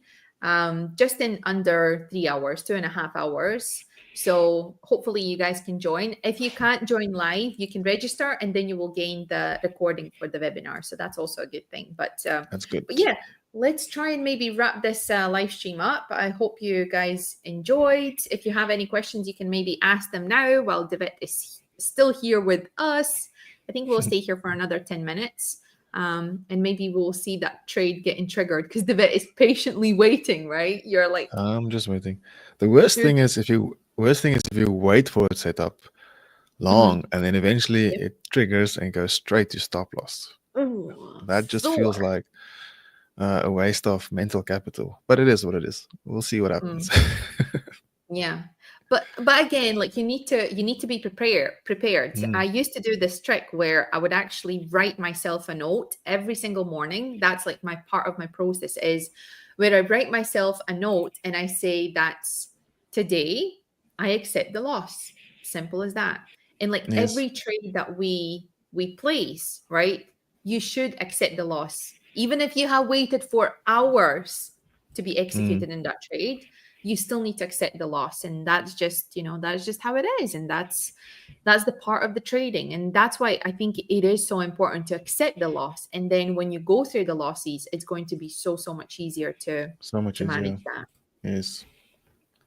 just in under 3 hours, 2.5 hours. So hopefully you guys can join. If you can't join live, you can register and then you will gain the recording for the webinar. So that's also a good thing. But That's good. yeah, let's try and maybe wrap this live stream up. I hope you guys enjoyed. If you have any questions, you can maybe ask them now while David is still here with us. I think we'll stay here for another 10 minutes. And maybe we'll see that trade getting triggered because David is patiently waiting, right? You're like, I'm just waiting. The worst you're, thing is if you wait for it set up long Mhm. and then eventually Yep. it triggers and goes straight to stop loss. Ooh, That just sore. feels like a waste of mental capital. But it is what it is. We'll see what happens. Mm. Yeah. But again, like you need to be prepared. I Mm, used to do this trick where I would actually write myself a note every single morning. That's like my part of my process is where I write myself a note and I say that's today I accept the loss. Simple as that. And like yes. every trade that we place, right? You should accept the loss. Even if you have waited for hours to be Mm, executed in that trade, you still need to accept the loss, and that's just, that's just how it is, and that's the part of the trading. And that's why I think it is so important to accept the loss, and then when you go through the losses, it's going to be so much easier to so much manage easier. that. Yes.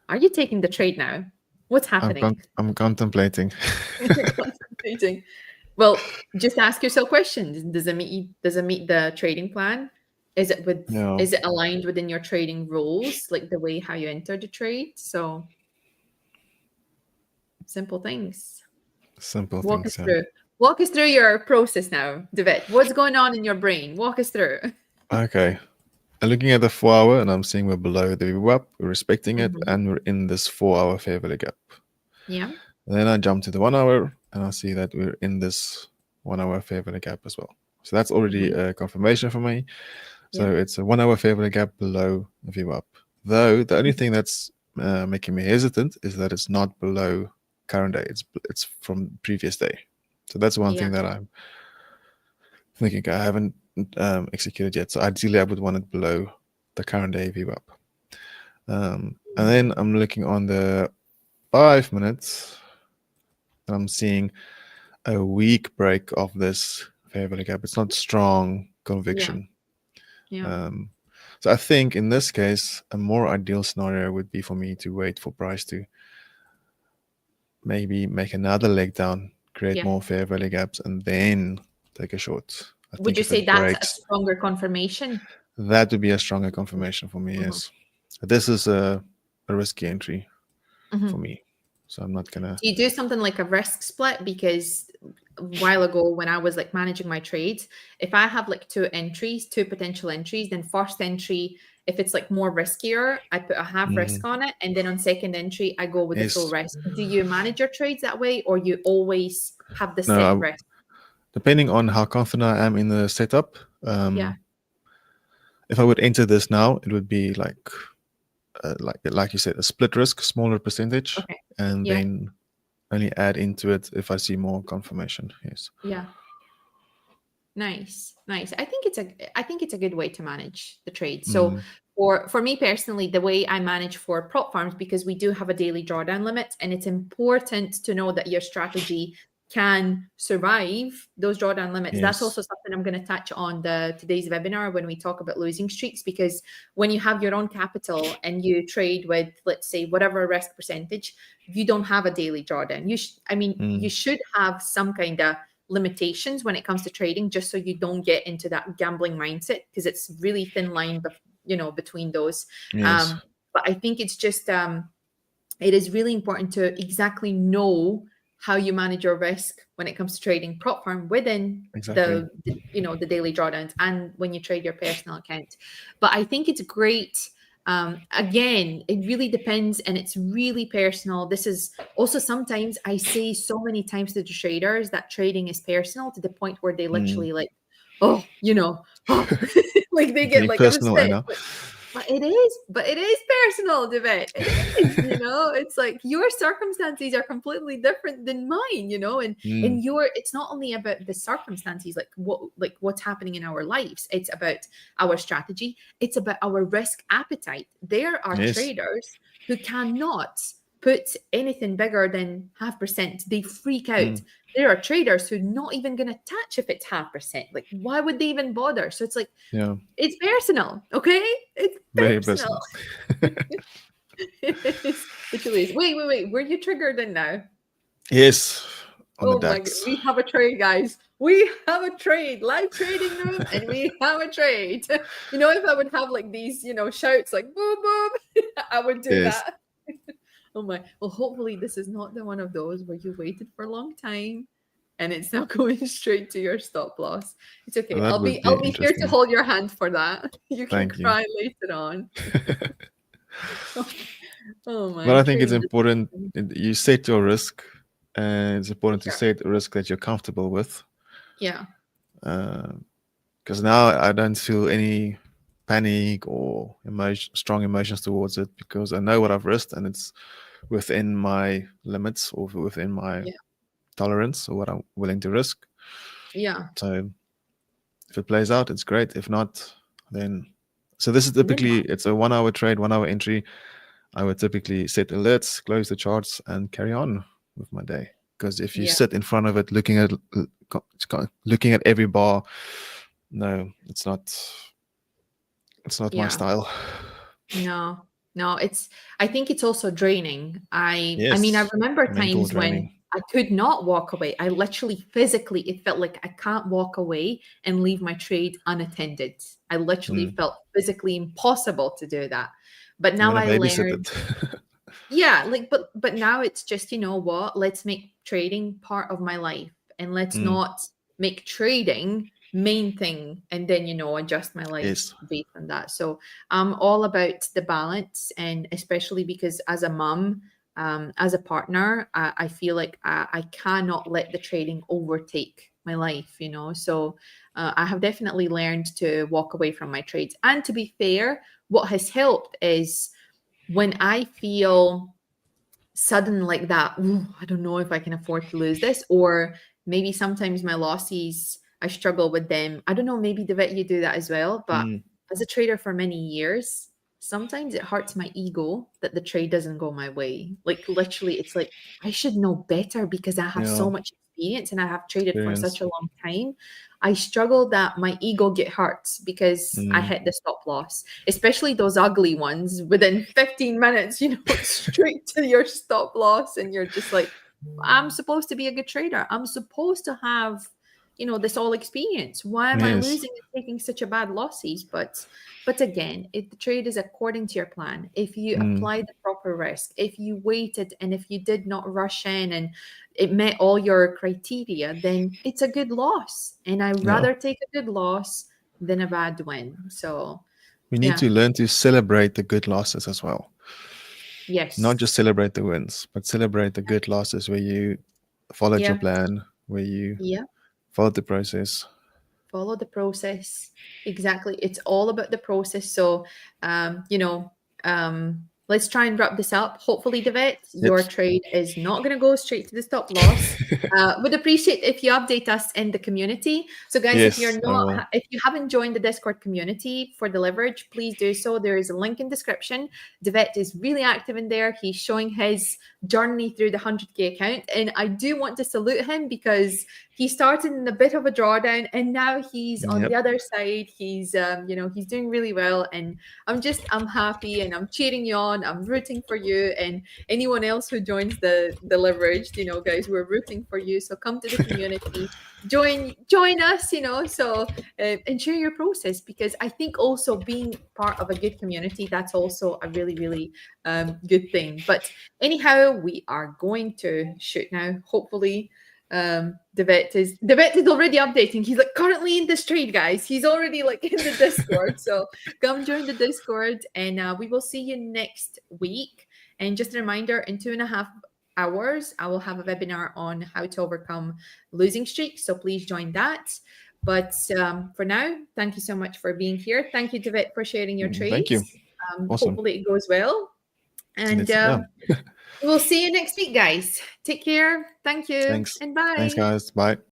Are you taking the trade now? What's happening? I'm contemplating. You're contemplating. Well, just ask yourself questions. Does it meet the trading plan? No, Is it aligned within your trading rules, like the way how you enter the trade? So simple things. simple Walk things. us through. Walk us through your process now, David. What's going on in your brain? Walk us through. Okay. I'm looking at the 4 hour and I'm seeing we're below the VWAP, we're respecting it, Mhm. and we're in this 4 hour fair value gap. Yeah. And then I jump to the 1 hour and I see that we're in this 1 hour fair value gap as well. So that's already Mhm. a confirmation for me. Yeah. So it's a 1 hour fair value gap below the VWAP. Though the only Mhm. thing that's making me hesitant is that it's not below current day. It's from previous day. So that's one Yeah. thing that I'm thinking I haven't executed yet. So ideally, I would want it below the current day VWAP. And then I'm looking on the 5 minutes, and I'm seeing a weak break of this fair value gap. It's not strong Yeah. conviction. Yeah. Um, so I think in this case, a more ideal scenario would be for me to wait for price to maybe make another leg down, create Yeah. more fair value gaps, and then take a short. I Would think you if say it that's a breaks, stronger confirmation? that would be a stronger confirmation for me. Mhm. Yes, this is a risky entry for Mhm. me, so I'm not gonna. Do you do something like a risk split? Because a while ago, when I was like managing my trades, if I have like two potential entries, then first entry, if it's like more riskier, I put a half risk Mhm. on it. And then on second entry, I go with the full Yes, risk. Do you manage your trades that way, or you always have the no. set risk? Depending on how confident I am in the setup, Yeah. if I would enter this now, it would be like you said, a split risk, smaller percentage, Okay. and Yeah. then only add into it if I see more confirmation. Yes. Yeah. Nice, nice. I think it's a good way to manage the trade. So Mm, for me personally, the way I manage for prop farms, because we do have a daily drawdown limit, and it's important to know that your strategy can survive those drawdown limits. That's yes. also something I'm going to touch on the today's webinar when we talk about losing streaks, because when you have your own capital and you trade with, let's say, whatever risk percentage, you don't have a daily drawdown. I mean, you Mm, should have some kind of limitations when it comes to trading, just so you don't get into that gambling mindset, because it's really thin line between those. yes. But I think it's just it is really important to exactly know how you manage your risk when it comes to trading prop firm within Exactly. the daily drawdowns and when you trade your personal account. But I think it's great. Again, it really depends and it's really personal. This is also, sometimes I say so many times to the traders that trading is personal, to the point where they Mm. literally like, oh, oh, like they get Being like personal, upset. Anna. But it is personal, debate. It is, it's like your circumstances are completely different than mine, and Mm. it's not only about the circumstances, like what's happening in our lives. It's about our strategy. It's about our risk appetite. There are Yes. traders who cannot put anything bigger than 0.5%, they freak out. Mm. There are traders who not even going to touch if it's 0.5%. Like, why would they even bother? So it's like, Yeah. it's personal, okay? It's Very personal. personal. It is. It really is. Wait. Were you triggered in now? Yes, on the Oh my God. DAX. We have a trade, guys. We have a trade, live trading room, and we have a trade. You know, if I would have like these, shouts like boom, boom, I would do Yes. that. Oh my. Well, hopefully this is not the one of those where you waited for a long time and it's now going straight to your stop loss. It's okay. That I'll would be be I'll be here to interesting. hold your hand for that. You can Thank you. cry later on. Oh But my, I think it's trading is important awesome. you set your risk, and it's important to Sure. set a risk that you're comfortable with. Yeah. Because now I don't feel any panic or strong emotions towards it, because I know what I've risked and it's within my limits or within my Yeah. tolerance or what I'm willing to risk. Yeah. So if it plays out, it's great. If not, then so this is Then typically it's a 1 hour trade, 1 hour entry. I would typically set alerts, close the charts, and carry on with my day. Because if you yeah. sit in front of it, looking at every bar, no, it's not. It's not my Yeah. style. No, no, I think it's also draining. I mean, I Yes, remember mental times when draining. I could not walk away. I literally physically, it felt like I can't walk away and leave my trade unattended. I literally Mm. felt physically impossible to do that. But You now want I to babysit learned, it. yeah, like but now it's just, you know what? Let's make trading part of my life and let's Mm. not make trading main thing and then, adjust my life Yes. based on that. So I'm all about the balance, and especially because as a mom, as a partner, I feel like I cannot let the trading overtake my life, So I have definitely learned to walk away from my trades. And to be fair, what has helped is when I feel sudden like that, "Ooh, I don't know if I can afford to lose this," or maybe sometimes my losses, I struggle with them. I don't know, maybe Devet, you do that as well, but Mm. as a trader for many years, sometimes it hurts my ego that the trade doesn't go my way. Like literally, it's like I should know better because I have Yeah. so much experience and I have traded for such Experience. a long time. I struggle that my ego get hurt because I Mm. hit the stop loss, especially those ugly ones within 15 minutes, straight to your stop loss. And you're just like, I'm supposed to be a good trader. I'm supposed to have, this all experience. Why am I Yes. losing and taking such a bad losses? But again, if the trade is according to your plan, if you Mm. apply the proper risk, if you waited and if you did not rush in and it met all your criteria, then it's a good loss. And I Yeah. rather take a good loss than a bad win. So We need yeah. to learn to celebrate the good losses as well. Not Yes. just celebrate the wins, but celebrate the good losses where you followed your Yeah. plan, where you Yeah. followed the process. Follow the process. Exactly, it's all about the process. So let's try and wrap this up. Hopefully, Devet, Yep. your trade is not going to go straight to the stop loss. Would appreciate if you update us in the community. So guys, if Yes, you're I not will. if you haven't joined the Discord community for the leverage, please do so. There is a link in description. Devet is really active in there. He's showing his journey through the 100K account, and I do want to salute him because he started in a bit of a drawdown and now he's on the Yep. other side. He's he's doing really well, and I'm happy and I'm cheering you on. I'm rooting for you and anyone else who joins the leveraged, guys, we're rooting for you. So come to the community, join us, so and share your process, because I think also being part of a good community, that's also a really, really good thing. But anyhow, we are going to shoot now, hopefully. The vet is already updating. He's like currently in this trade, guys. He's already like in the Discord. So come join the Discord, and we will see you next week. And just a reminder, in 2.5 hours, I will have a webinar on how to overcome losing streaks. So please join that. But for now, thank you so much for being here. Thank you, David, for sharing your Thank you. trades. Awesome. Hopefully it goes well. And Yeah. we'll see you next week, guys. Take care. Thank you Thanks. and Thanks, bye. guys. Bye.